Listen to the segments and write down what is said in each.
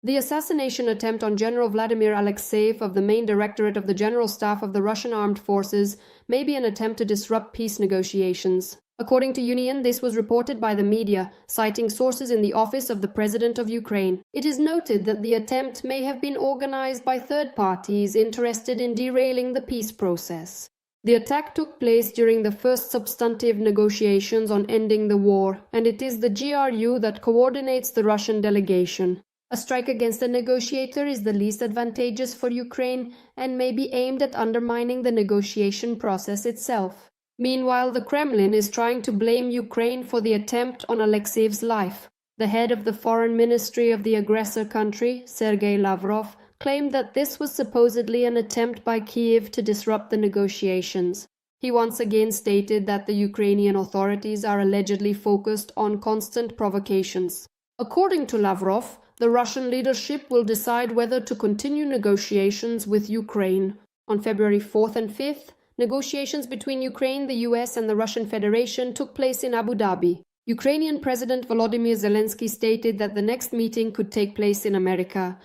The assassination attempt on General Vladimir Alexeyev of the main directorate of the General Staff of the Russian Armed Forces may be an attempt to disrupt peace negotiations. According to Union, this was reported by the media, citing sources in the office of the President of Ukraine. It is noted that the attempt may have been organized by third parties interested in derailing the peace process. The attack took place during the first substantive negotiations on ending the war, and it is the GRU that coordinates the Russian delegation. A strike against a negotiator is the least advantageous for Ukraine and may be aimed at undermining the negotiation process itself. Meanwhile, the Kremlin is trying to blame Ukraine for the attempt on Alexeyev's life. The head of the foreign ministry of the aggressor country, Sergei Lavrov, claimed that this was supposedly an attempt by Kiev to disrupt the negotiations. He once again stated that the Ukrainian authorities are allegedly focused on constant provocations. According to Lavrov, the Russian leadership will decide whether to continue negotiations with Ukraine. On February 4th and 5th, negotiations between Ukraine, the US, and the Russian Federation took place in Abu Dhabi. Ukrainian President Volodymyr Zelenskyy stated that the next meeting could take place in America.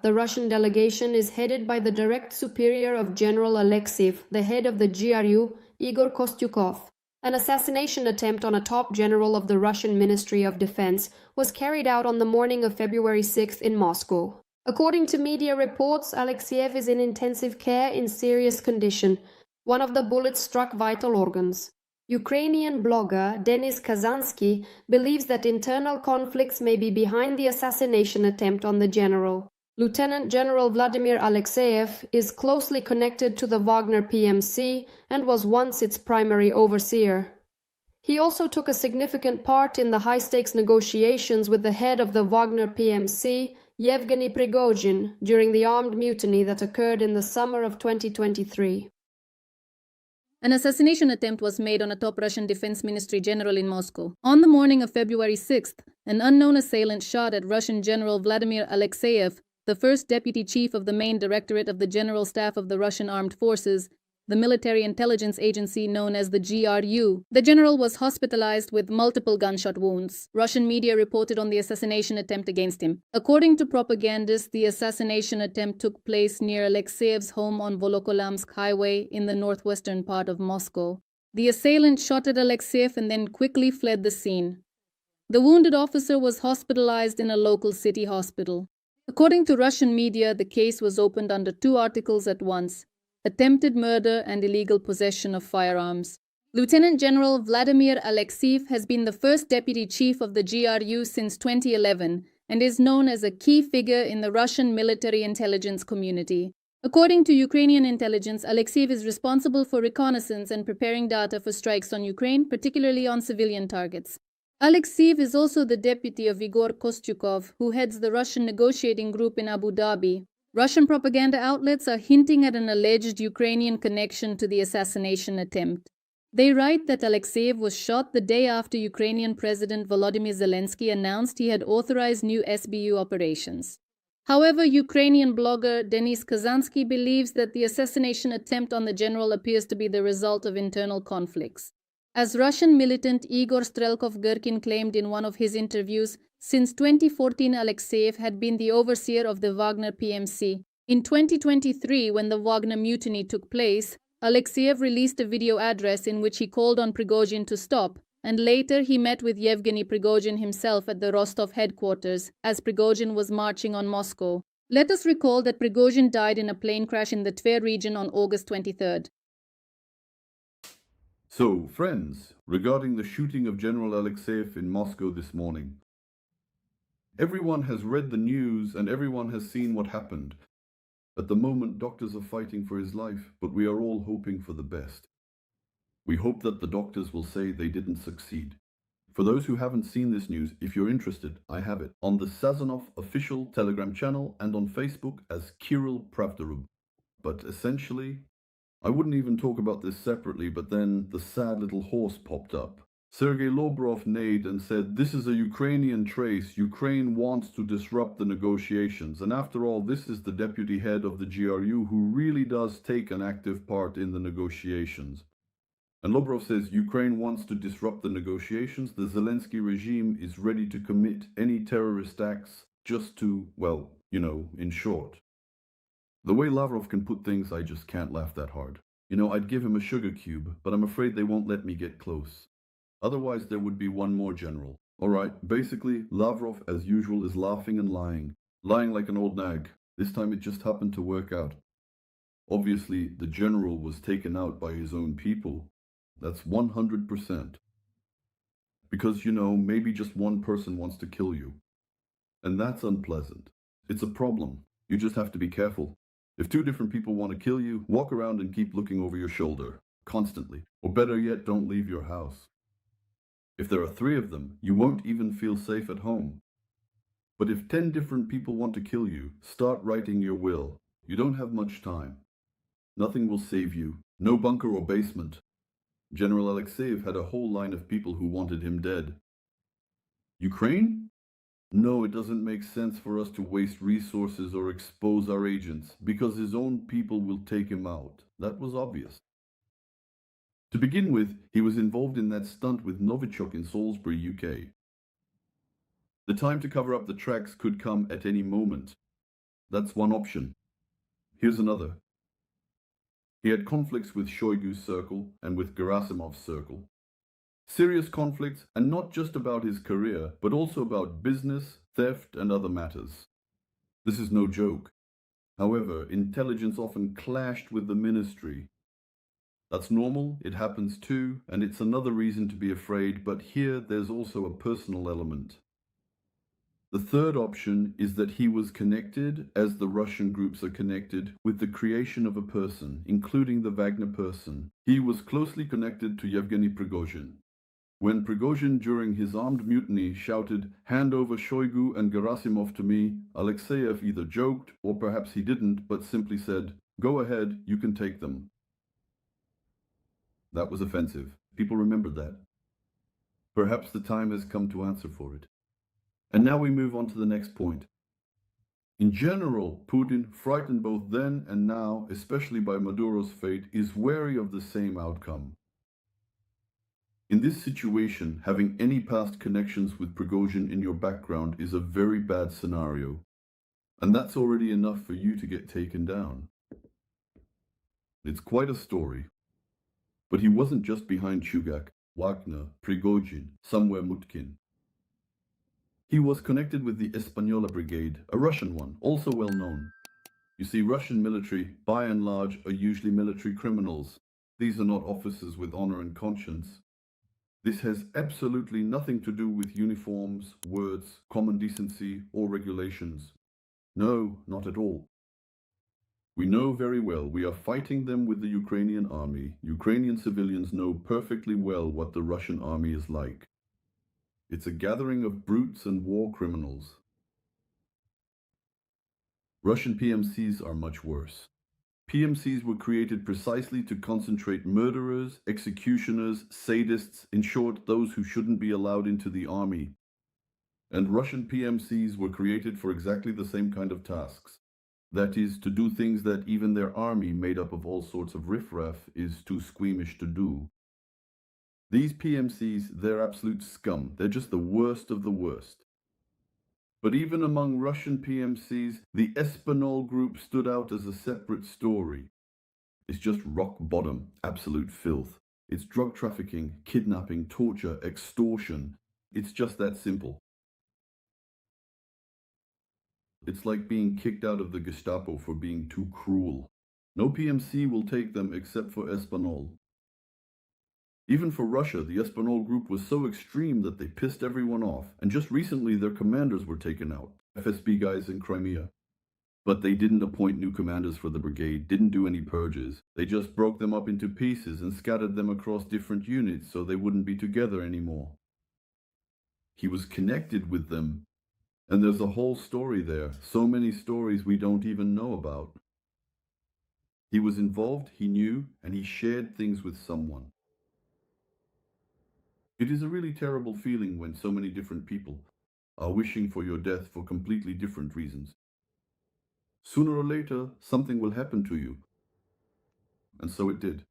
The Russian delegation is headed by the direct superior of General Alexeyev, the head of the GRU, Igor Kostyukov. An assassination attempt on a top general of the Russian Ministry of Defense was carried out on the morning of February 6th in Moscow. According to media reports, Alexeyev is in intensive care in serious condition. One of the bullets struck vital organs. Ukrainian blogger Denis Kazansky believes that internal conflicts may be behind the assassination attempt on the general. Lieutenant General Vladimir Alexeyev is closely connected to the Wagner PMC and was once its primary overseer. He also took a significant part in the high-stakes negotiations with the head of the Wagner PMC, Yevgeny Prigozhin, during the armed mutiny that occurred in the summer of 2023. An assassination attempt was made on a top Russian defense ministry general in Moscow. On the morning of February 6th, an unknown assailant shot at Russian General Vladimir Alexeyev, the first deputy chief of the main directorate of the General Staff of the Russian Armed Forces, the military intelligence agency known as the GRU. The general was hospitalized with multiple gunshot wounds. Russian media reported on the assassination attempt against him. According to propagandists, the assassination attempt took place near Alexeyev's home on Volokolamsk Highway in the northwestern part of Moscow. The assailant shot at Alexeyev and then quickly fled the scene. The wounded officer was hospitalized in a local city hospital. According to Russian media, the case was opened under two articles at once: attempted murder and illegal possession of firearms. Lieutenant General Vladimir Alexeyev has been the first deputy chief of the GRU since 2011 and is known as a key figure in the Russian military intelligence community. According to Ukrainian intelligence, Alexeyev is responsible for reconnaissance and preparing data for strikes on Ukraine, particularly on civilian targets. Alexeyev is also the deputy of Igor Kostyukov, who heads the Russian negotiating group in Abu Dhabi. Russian propaganda outlets are hinting at an alleged Ukrainian connection to the assassination attempt. They write that Alexeyev was shot the day after Ukrainian President Volodymyr Zelenskyy announced he had authorized new SBU operations. However, Ukrainian blogger Denis Kazansky believes that the assassination attempt on the general appears to be the result of internal conflicts. As Russian militant Igor Strelkov-Gherkin claimed in one of his interviews, since 2014 Alexeyev had been the overseer of the Wagner PMC. In 2023, when the Wagner mutiny took place, Alexeyev released a video address in which he called on Prigozhin to stop, and later he met with Yevgeny Prigozhin himself at the Rostov headquarters as Prigozhin was marching on Moscow. Let us recall that Prigozhin died in a plane crash in the Tver region on August 23rd. So, friends, regarding the shooting of General Alexeyev in Moscow this morning. Everyone has read the news and everyone has seen what happened. At the moment, doctors are fighting for his life, but we are all hoping for the best. We hope that the doctors will say they didn't succeed. For those who haven't seen this news, if you're interested, I have it on the Sazonov official Telegram channel and on Facebook as Kirill Pravdarub. But essentially, I wouldn't even talk about this separately, but then the sad little horse popped up. Sergei Lavrov neighed and said, "This is a Ukrainian trace. Ukraine wants to disrupt the negotiations." And after all, this is the deputy head of the GRU who really does take an active part in the negotiations. And Lavrov says Ukraine wants to disrupt the negotiations. The Zelenskyy regime is ready to commit any terrorist acts just to, well, in short. The way Lavrov can put things, I just can't laugh that hard. I'd give him a sugar cube, but I'm afraid they won't let me get close. Otherwise, there would be one more general. All right, basically, Lavrov, as usual, is laughing and lying. Lying like an old nag. This time it just happened to work out. Obviously, the general was taken out by his own people. That's 100%. Because, maybe just one person wants to kill you. And that's unpleasant. It's a problem. You just have to be careful. If two different people want to kill you, walk around and keep looking over your shoulder, constantly. Or better yet, don't leave your house. If there are 3 of them, you won't even feel safe at home. But if 10 different people want to kill you, start writing your will. You don't have much time. Nothing will save you. No bunker or basement. General Alexeyev had a whole line of people who wanted him dead. Ukraine? No, it doesn't make sense for us to waste resources or expose our agents, because his own people will take him out. That was obvious. To begin with, he was involved in that stunt with Novichok in Salisbury, UK. The time to cover up the tracks could come at any moment. That's one option. Here's another. He had conflicts with Shoigu's circle and with Gerasimov's circle. Serious conflicts, and not just about his career, but also about business, theft, and other matters. This is no joke. However, intelligence often clashed with the ministry. That's normal, it happens too, and it's another reason to be afraid, but here there's also a personal element. The third option is that he was connected, as the Russian groups are connected, with the creation of a person, including the Wagner person. He was closely connected to Yevgeny Prigozhin. When Prigozhin, during his armed mutiny, shouted, "Hand over Shoigu and Gerasimov to me," Alexeyev either joked, or perhaps he didn't, but simply said, "Go ahead, you can take them." That was offensive. People remembered that. Perhaps the time has come to answer for it. And now we move on to the next point. In general, Putin, frightened both then and now, especially by Maduro's fate, is wary of the same outcome. In this situation, having any past connections with Prigozhin in your background is a very bad scenario. And that's already enough for you to get taken down. It's quite a story. But he wasn't just behind Chugak, Wagner, Prigozhin, somewhere Mutkin. He was connected with the Espanola Brigade, a Russian one, also well known. You see, Russian military, by and large, are usually military criminals. These are not officers with honor and conscience. This has absolutely nothing to do with uniforms, words, common decency, or regulations. No, not at all. We know very well we are fighting them with the Ukrainian army. Ukrainian civilians know perfectly well what the Russian army is like. It's a gathering of brutes and war criminals. Russian PMCs are much worse. PMCs were created precisely to concentrate murderers, executioners, sadists, in short, those who shouldn't be allowed into the army. And Russian PMCs were created for exactly the same kind of tasks. That is, to do things that even their army, made up of all sorts of riffraff, is too squeamish to do. These PMCs, they're absolute scum. They're just the worst of the worst. But even among Russian PMCs, the Espinol group stood out as a separate story. It's just rock bottom, absolute filth. It's drug trafficking, kidnapping, torture, extortion. It's just that simple. It's like being kicked out of the Gestapo for being too cruel. No PMC will take them except for Espinol. Even for Russia, the Espinol group was so extreme that they pissed everyone off, and just recently their commanders were taken out, FSB guys in Crimea. But they didn't appoint new commanders for the brigade, didn't do any purges. They just broke them up into pieces and scattered them across different units so they wouldn't be together anymore. He was connected with them, and there's a whole story there, so many stories we don't even know about. He was involved, he knew, and he shared things with someone. It is a really terrible feeling when so many different people are wishing for your death for completely different reasons. Sooner or later, something will happen to you. And so it did.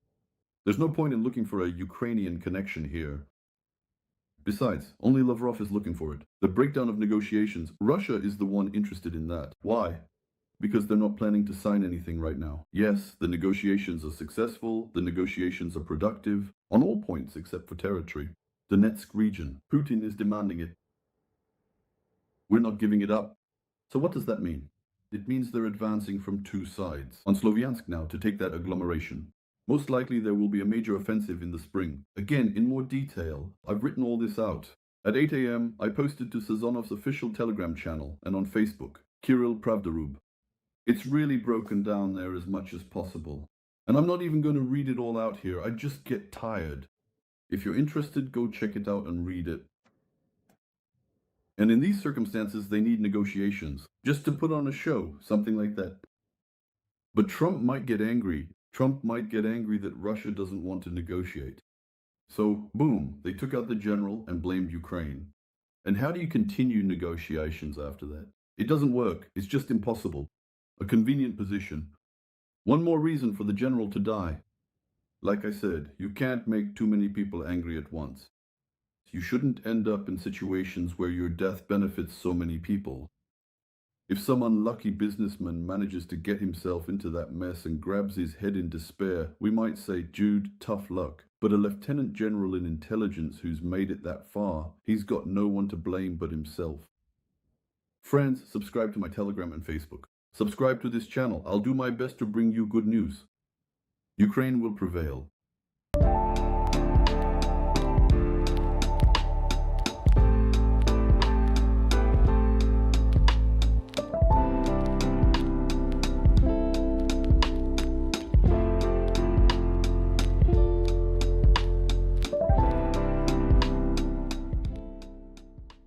There's no point in looking for a Ukrainian connection here. Besides, only Lavrov is looking for it. The breakdown of negotiations, Russia is the one interested in that. Why? Because they're not planning to sign anything right now. Yes, the negotiations are successful, the negotiations are productive, on all points except for territory. Donetsk region, Putin is demanding it. We're not giving it up. So what does that mean? It means they're advancing from two sides. On Sloviansk now to take that agglomeration. Most likely there will be a major offensive in the spring. Again, in more detail, I've written all this out. At 8 a.m., I posted to Sazonov's official Telegram channel and on Facebook, Kirill Pravdarub. It's really broken down there as much as possible. And I'm not even going to read it all out here. I just get tired. If you're interested, go check it out and read it. And in these circumstances, they need negotiations, just to put on a show, something like that. But Trump might get angry. Trump might get angry that Russia doesn't want to negotiate. So, boom, they took out the general and blamed Ukraine. And how do you continue negotiations after that? It doesn't work. It's just impossible. A convenient position. One more reason for the general to die. Like I said, you can't make too many people angry at once. You shouldn't end up in situations where your death benefits so many people. If some unlucky businessman manages to get himself into that mess and grabs his head in despair, we might say, Jude, tough luck. But a lieutenant general in intelligence who's made it that far, he's got no one to blame but himself. Friends, subscribe to my Telegram and Facebook. Subscribe to this channel. I'll do my best to bring you good news. Ukraine will prevail.